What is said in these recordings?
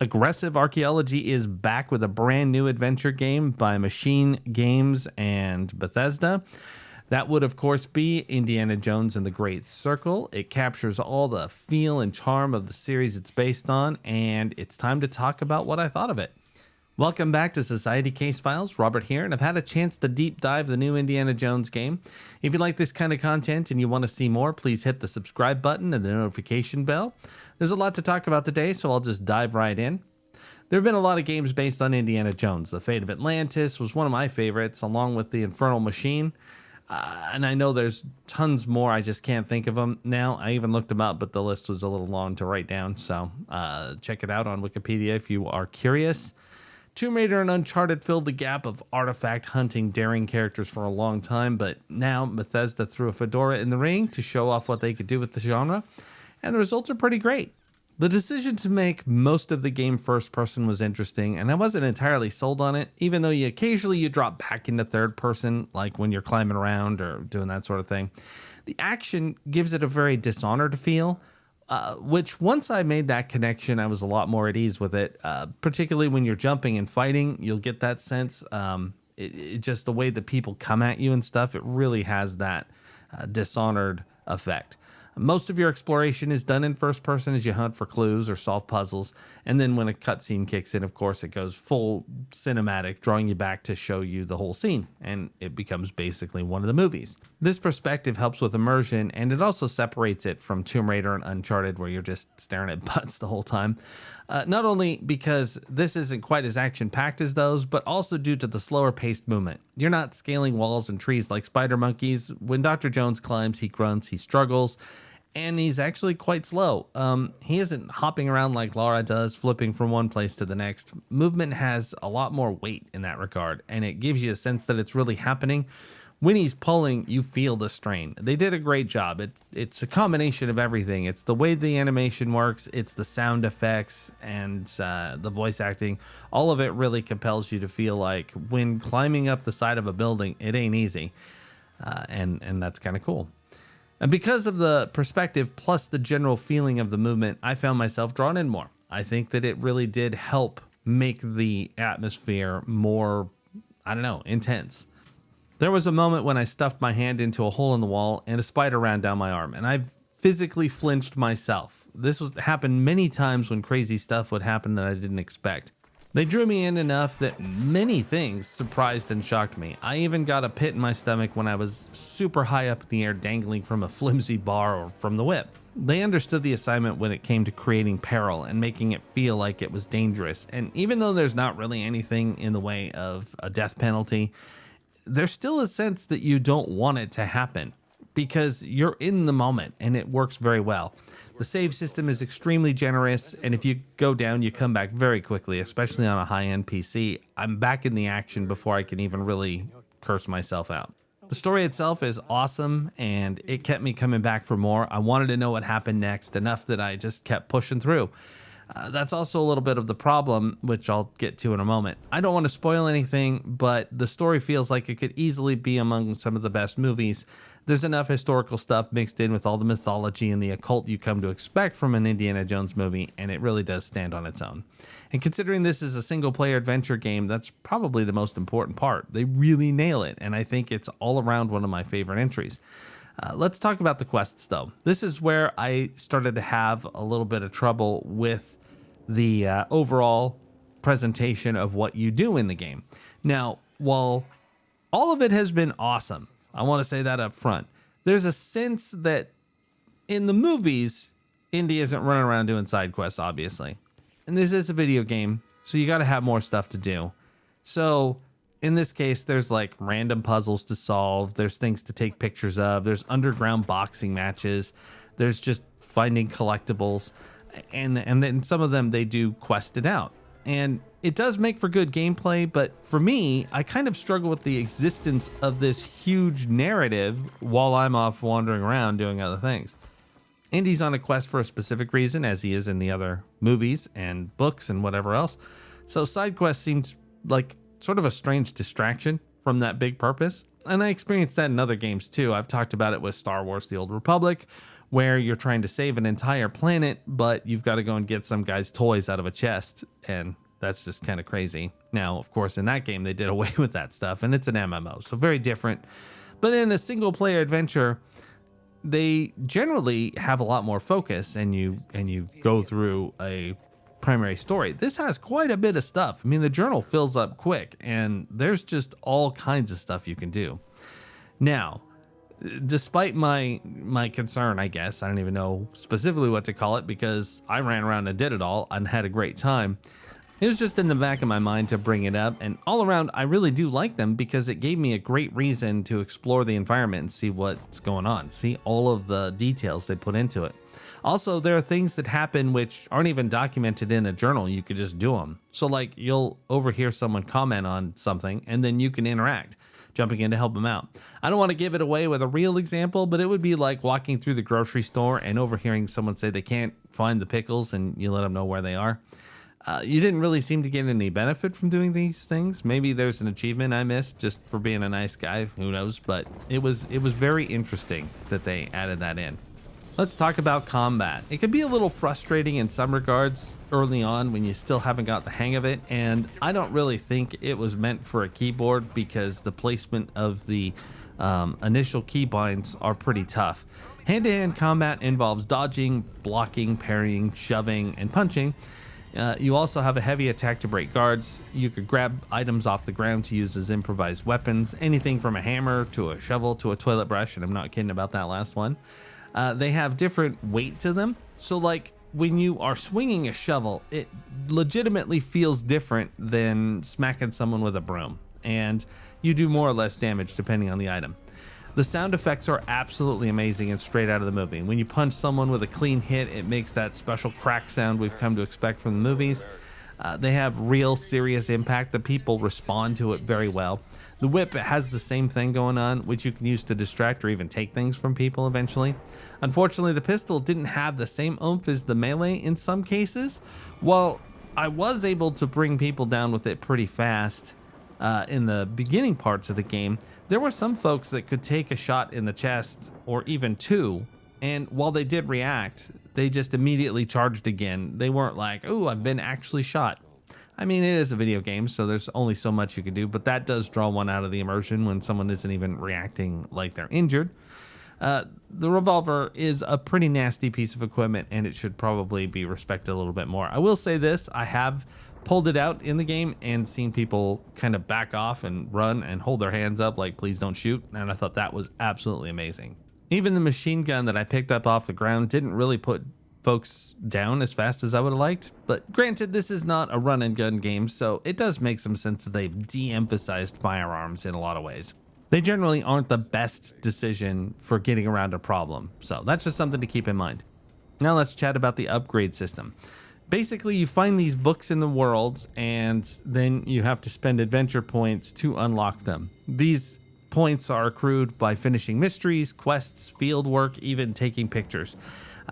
Aggressive Archaeology is back with a brand new adventure game by Machine Games and Bethesda. That would, of course, be Indiana Jones and the Great Circle. It captures all the feel and charm of the series it's based on, and it's time to talk about what I thought of it. Welcome back to Society Case Files. Robert here, and I've had a chance to deep dive the new Indiana Jones game. If you like this kind of content and you want to see more, please hit the subscribe button and the notification bell. There's a lot to talk about today, so I'll just dive right in. There have been a lot of games based on Indiana Jones. The Fate of Atlantis was one of my favorites, along with The Infernal Machine. And I know there's tons more, I just can't think of them now. I even looked them up, but the list was a little long to write down, so check it out on Wikipedia if you are curious. Tomb Raider and Uncharted filled the gap of artifact hunting daring characters for a long time, but now Bethesda threw a fedora in the ring to show off what they could do with the genre, and the results are pretty great. The decision to make most of the game first person was interesting, and I wasn't entirely sold on it, even though occasionally you drop back into third person, like when you're climbing around or doing that sort of thing. The action gives it a very Dishonored feel, which once I made that connection, I was a lot more at ease with it, particularly when you're jumping and fighting. You'll get that sense. It just the way that people come at you and stuff, it really has that Dishonored effect. Most of your exploration is done in first person as you hunt for clues or solve puzzles. And then when a cutscene kicks in, of course, it goes full cinematic, drawing you back to show you the whole scene. And it becomes basically one of the movies. This perspective helps with immersion, and it also separates it from Tomb Raider and Uncharted, where you're just staring at butts the whole time. Not only because this isn't quite as action-packed as those, but also due to the slower-paced movement. You're not scaling walls and trees like spider monkeys. When Dr. Jones climbs, he grunts, he struggles, and he's actually quite slow. He isn't hopping around like Lara does, flipping from one place to the next. Movement has a lot more weight in that regard, and it gives you a sense that it's really happening. When he's pulling, you feel the strain. They did a great job. It's a combination of everything. It's the way the animation works, it's the sound effects, and the voice acting. All of it really compels you to feel like when climbing up the side of a building, it ain't easy. And that's kind of cool. And because of the perspective plus the general feeling of the movement, I found myself drawn in more. I think that it really did help make the atmosphere more, intense. There was a moment when I stuffed my hand into a hole in the wall and a spider ran down my arm, and I physically flinched myself. This happened many times when crazy stuff would happen that I didn't expect. They drew me in enough that many things surprised and shocked me. I even got a pit in my stomach when I was super high up in the air dangling from a flimsy bar or from the whip. They understood the assignment when it came to creating peril and making it feel like it was dangerous. And even though there's not really anything in the way of a death penalty, there's still a sense that you don't want it to happen because you're in the moment and it works very well. The save system is extremely generous, and if you go down, you come back very quickly, especially on a high-end PC. I'm back in the action before I can even really curse myself out. The story itself is awesome, and it kept me coming back for more. I wanted to know what happened next, enough that I just kept pushing through. That's also a little bit of the problem, which I'll get to in a moment. I don't want to spoil anything, but the story feels like it could easily be among some of the best movies. There's enough historical stuff mixed in with all the mythology and the occult you come to expect from an Indiana Jones movie, and it really does stand on its own. And considering this is a single-player adventure game, that's probably the most important part. They really nail it, and I think it's all around one of my favorite entries. Let's talk about the quests, though. This is where I started to have a little bit of trouble with the overall presentation of what you do in the game. Now, while all of it has been awesome, I want to say that up front, there's a sense that in the movies, Indy isn't running around doing side quests, obviously. And this is a video game, so you got to have more stuff to do. So in this case, there's like random puzzles to solve. There's things to take pictures of. There's underground boxing matches. There's just finding collectibles. And then some of them, they do quest it out. And it does make for good gameplay, but for me, I kind of struggle with the existence of this huge narrative while I'm off wandering around doing other things. Indy's on a quest for a specific reason, as he is in the other movies and books and whatever else. So side quests seems like sort of a strange distraction from that big purpose. And I experienced that in other games too. I've talked about it with Star Wars: The Old Republic, where you're trying to save an entire planet, but you've got to go and get some guy's toys out of a chest, and that's just kind of crazy. Now, of course, in that game, they did away with that stuff, and it's an MMO, so very different. But in a single-player adventure, they generally have a lot more focus, and you go through a primary story. This has quite a bit of stuff. I mean, the journal fills up quick, and there's just all kinds of stuff you can do. Now, despite my concern, I guess, I don't even know specifically what to call it because I ran around and did it all and had a great time. It was just in the back of my mind to bring it up, and all around, I really do like them because it gave me a great reason to explore the environment and see what's going on, see all of the details they put into it. Also, there are things that happen which aren't even documented in the journal. You could just do them. So like you'll overhear someone comment on something and then you can interact, jumping in to help them out. I don't want to give it away with a real example, but it would be like walking through the grocery store and overhearing someone say they can't find the pickles and you let them know where they are. You didn't really seem to get any benefit from doing these things. Maybe there's an achievement I missed just for being a nice guy. Who knows? But it was very interesting that they added that in. Let's talk about combat. It can be a little frustrating in some regards early on when you still haven't got the hang of it, and I don't really think it was meant for a keyboard because the placement of the initial keybinds are pretty tough. Hand-to-hand combat involves dodging, blocking, parrying, shoving, and punching. You also have a heavy attack to break guards. You could grab items off the ground to use as improvised weapons, anything from a hammer to a shovel to a toilet brush, and I'm not kidding about that last one. They have different weight to them. So like when you are swinging a shovel, it legitimately feels different than smacking someone with a broom. And you do more or less damage depending on the item. The sound effects are absolutely amazing and straight out of the movie. When you punch someone with a clean hit, it makes that special crack sound we've come to expect from the movies. They have real serious impact. The people respond to it very well. The whip has the same thing going on, which you can use to distract or even take things from people eventually. Unfortunately, the pistol didn't have the same oomph as the melee in some cases. While I was able to bring people down with it pretty fast in the beginning parts of the game, there were some folks that could take a shot in the chest or even two, and while they did react, they just immediately charged again. They weren't like, "Oh, I've been actually shot." I mean, it is a video game, so there's only so much you can do, but that does draw one out of the immersion when someone isn't even reacting like they're injured. The revolver is a pretty nasty piece of equipment, and it should probably be respected a little bit more. I will say this, I have pulled it out in the game and seen people kind of back off and run and hold their hands up like, please don't shoot, and I thought that was absolutely amazing. Even the machine gun that I picked up off the ground didn't really put folks down as fast as I would have liked, but granted, this is not a run and gun game, so it does make some sense that they've de-emphasized firearms in a lot of ways. They generally aren't the best decision for getting around a problem, so that's just something to keep in mind. Now let's chat about the upgrade system. Basically, you find these books in the world, and then you have to spend adventure points to unlock them. These points are accrued by finishing mysteries, quests, field work, even taking pictures.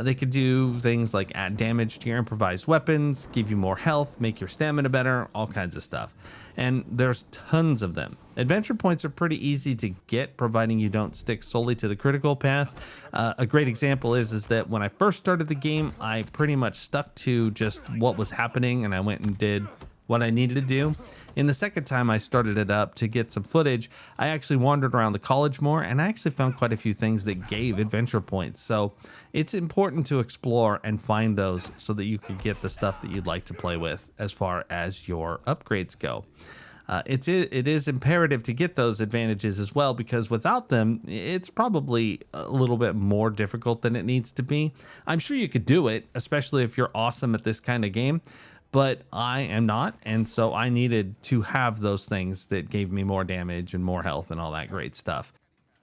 They could do things like add damage to your improvised weapons, give you more health, make your stamina better, all kinds of stuff. And there's tons of them. Adventure points are pretty easy to get, providing you don't stick solely to the critical path. A great example is that when I first started the game, I pretty much stuck to just what was happening, and I went and did what I needed to do. In the second time I started it up to get some footage, I actually wandered around the college more, and I actually found quite a few things that gave adventure points. So it's important to explore and find those so that you can get the stuff that you'd like to play with as far as your upgrades go. It is imperative to get those advantages as well, because without them, it's probably a little bit more difficult than it needs to be. I'm sure you could do it, especially if you're awesome at this kind of game, but I am not, and so I needed to have those things that gave me more damage and more health and all that great stuff.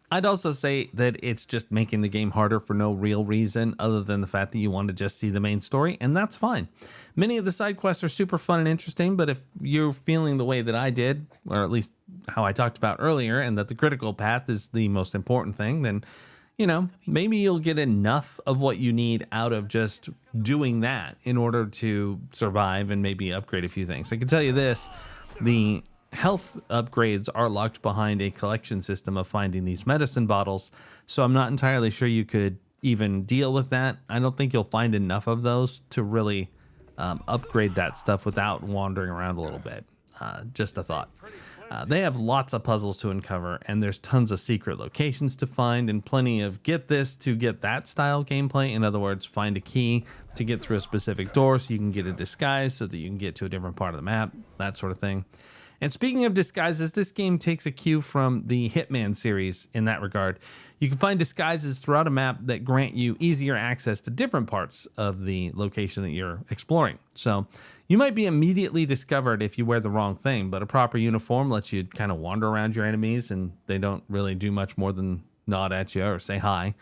I'd also say that it's just making the game harder for no real reason other than the fact that you want to just see the main story, and that's fine. Many of the side quests are super fun and interesting, but if you're feeling the way that I did, or at least how I talked about earlier, and that the critical path is the most important thing, then, you know, maybe you'll get enough of what you need out of just doing that in order to survive and maybe upgrade a few things. I can tell you this, the health upgrades are locked behind a collection system of finding these medicine bottles, so I'm not entirely sure you could even deal with that. I don't think you'll find enough of those to really upgrade that stuff without wandering around a little bit. Just a thought. They have lots of puzzles to uncover, and there's tons of secret locations to find, and plenty of get this to get that style gameplay. In other words, find a key to get through a specific door so you can get a disguise so that you can get to a different part of the map, that sort of thing. And speaking of disguises, this game takes a cue from the Hitman series in that regard. You can find disguises throughout a map that grant you easier access to different parts of the location that you're exploring. So you might be immediately discovered if you wear the wrong thing, but a proper uniform lets you kind of wander around your enemies and they don't really do much more than nod at you or say hi.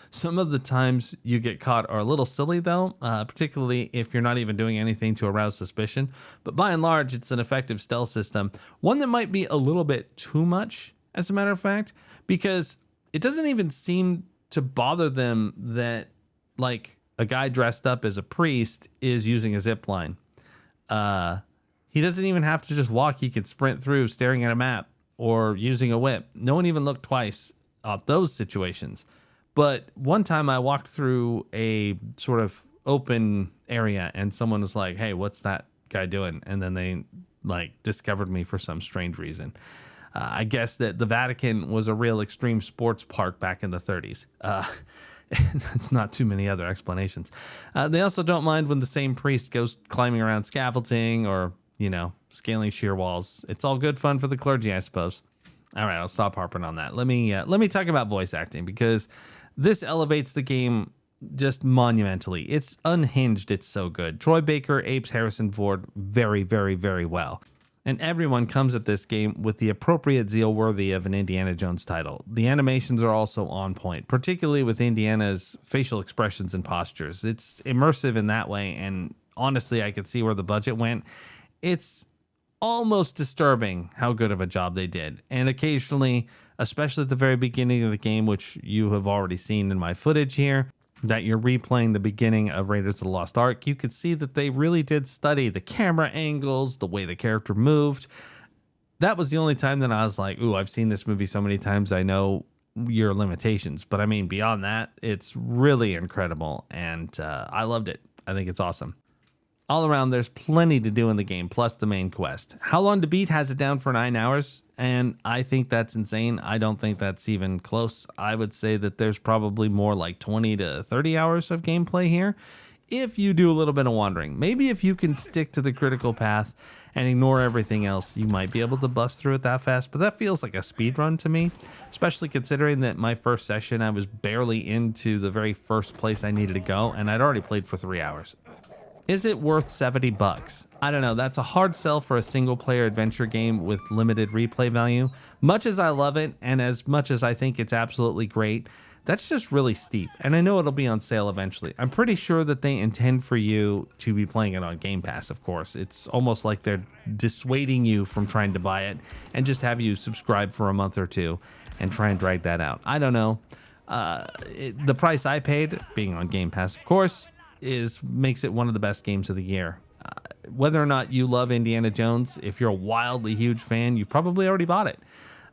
Some of the times you get caught are a little silly, though, particularly if you're not even doing anything to arouse suspicion. But by and large, it's an effective stealth system, one that might be a little bit too much, as a matter of fact, because it doesn't even seem to bother them that, like, a guy dressed up as a priest is using a zip line. He doesn't even have to just walk. He can sprint through staring at a map or using a whip. No one even looked twice at those situations. But one time I walked through a sort of open area and someone was like, hey, what's that guy doing? And then they like discovered me for some strange reason. I guess that the Vatican was a real extreme sports park back in the 30s. Not too many other explanations. They also don't mind when the same priest goes climbing around scaffolding or, scaling sheer walls. It's all good fun for the clergy, I suppose. All right, I'll stop harping on that. Let me talk about voice acting, because this elevates the game just monumentally. It's unhinged. It's so good. Troy Baker apes Harrison Ford very, very, very well. And everyone comes at this game with the appropriate zeal worthy of an Indiana Jones title. The animations are also on point, particularly with Indiana's facial expressions and postures. It's immersive in that way, and honestly, I could see where the budget went. It's almost disturbing how good of a job they did. And occasionally, especially at the very beginning of the game, which you have already seen in my footage here, that you're replaying the beginning of Raiders of the Lost Ark, you could see that they really did study the camera angles, the way the character moved. That was the only time that I was like, ooh, I've seen this movie so many times, I know your limitations. But I mean, beyond that, it's really incredible, and I loved it. I think it's awesome. All around, there's plenty to do in the game, plus the main quest. How Long to Beat has it down for 9 hours, and I think that's insane. I don't think that's even close. I would say that there's probably more like 20 to 30 hours of gameplay here, if you do a little bit of wandering. Maybe if you can stick to the critical path and ignore everything else, you might be able to bust through it that fast, but that feels like a speed run to me, especially considering that my first session, I was barely into the very first place I needed to go, and I'd already played for 3 hours. Is it worth $70? I don't know. That's a hard sell for a single player adventure game with limited replay value. Much as I love it, and as much as I think it's absolutely great, that's just really steep. And I know it'll be on sale eventually. I'm pretty sure that they intend for you to be playing it on Game Pass, of course. It's almost like they're dissuading you from trying to buy it and just have you subscribe for a month or two and try and drag that out. I don't know. The price I paid, being on Game Pass, of course, makes it one of the best games of the year. Whether or not you love Indiana Jones, if you're a wildly huge fan, you've probably already bought it.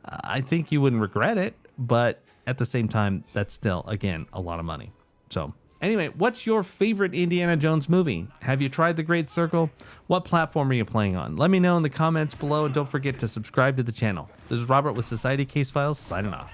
I think you wouldn't regret it, but at the same time, that's still, again, a lot of money. So anyway, what's your favorite Indiana Jones movie? Have you tried The Great Circle? What platform are you playing on? Let me know in the comments below, and don't forget to subscribe to the channel. This is Robert with Society Case Files, signing off.